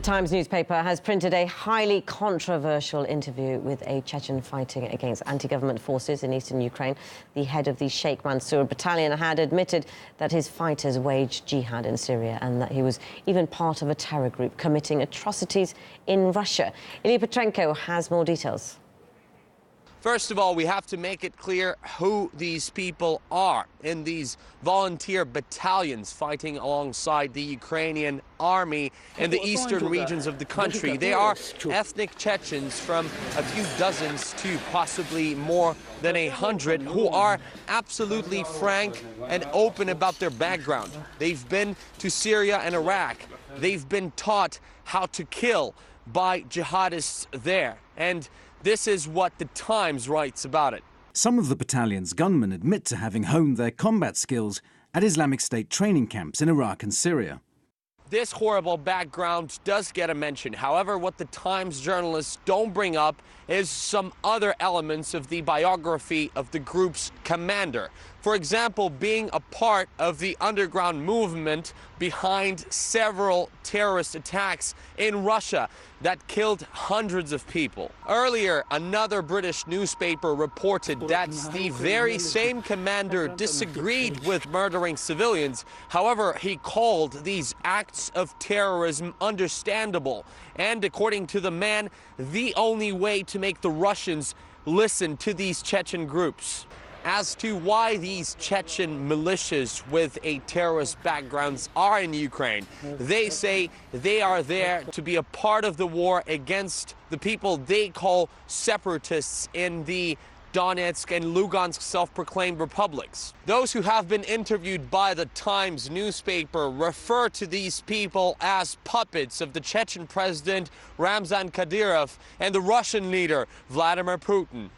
The Times newspaper has printed a highly controversial interview with a Chechen fighting against anti-government forces in eastern Ukraine. The head of the Sheikh Mansour battalion had admitted that his fighters waged jihad in Syria and that he was even part of a terror group committing atrocities in Russia. Ilya Petrenko has more details. First of all, we have to make it clear who these people are in these volunteer battalions fighting alongside the Ukrainian army in the eastern regions of the country. They are ethnic Chechens from a few dozens to possibly more than 100 who are absolutely frank and open about their background. They've been to Syria and Iraq. They've been taught how to kill by jihadists there. And this is what the Times writes about it. Some of the battalion's gunmen admit to having honed their combat skills at Islamic State training camps in Iraq and Syria. This horrible background does get a mention. However, what the Times journalists don't bring up is some other elements of the biography of the group's commander. For example, being a part of the underground movement behind several terrorist attacks in Russia that killed hundreds of people. Earlier, another British newspaper reported that the very same commander disagreed with murdering civilians. However, he called these acts of terrorism understandable. And according to the man, the only way to make the Russians listen to these Chechen groups. As to why these Chechen militias with a terrorist backgrounds are in Ukraine, they say they are there to be a part of the war against the people they call separatists in the Donetsk and Lugansk self-proclaimed republics. Those who have been interviewed by the Times newspaper refer to these people as puppets of the Chechen president Ramzan Kadyrov and the Russian leader Vladimir Putin.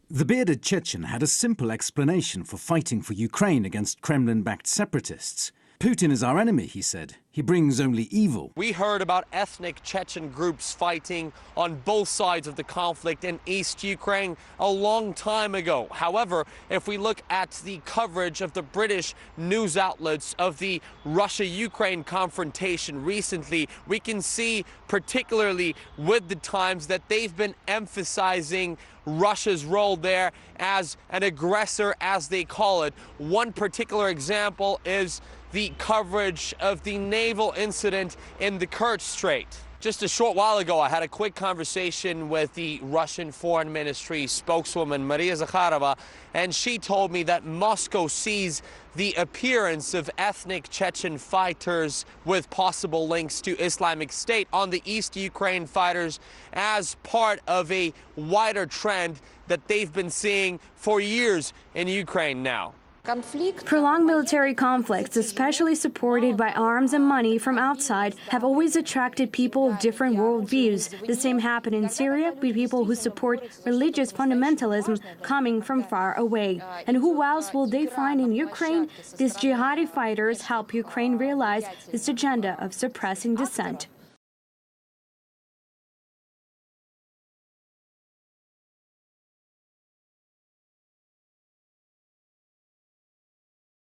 The bearded Chechen had a simple explanation for fighting for Ukraine against Kremlin-backed separatists. Putin is our enemy, he said. He brings only evil. We heard about ethnic Chechen groups fighting on both sides of the conflict in East Ukraine a long time ago. However, if we look at the coverage of the British news outlets of the Russia-Ukraine confrontation recently, we can see, particularly with the Times, that they've been emphasizing Russia's role there as an aggressor, as they call it. One particular example is the coverage of the naval incident in the Kerch Strait. Just a short while ago, I had a quick conversation with the Russian Foreign Ministry spokeswoman, Maria Zakharova, and she told me that Moscow sees the appearance of ethnic Chechen fighters with possible links to Islamic State on the East Ukraine fighters as part of a wider trend that they've been seeing for years in Ukraine now. Prolonged military conflicts, especially supported by arms and money from outside, have always attracted people of different worldviews. The same happened in Syria with people who support religious fundamentalism coming from far away. And who else will they find in Ukraine? These jihadi fighters help Ukraine realize its agenda of suppressing dissent.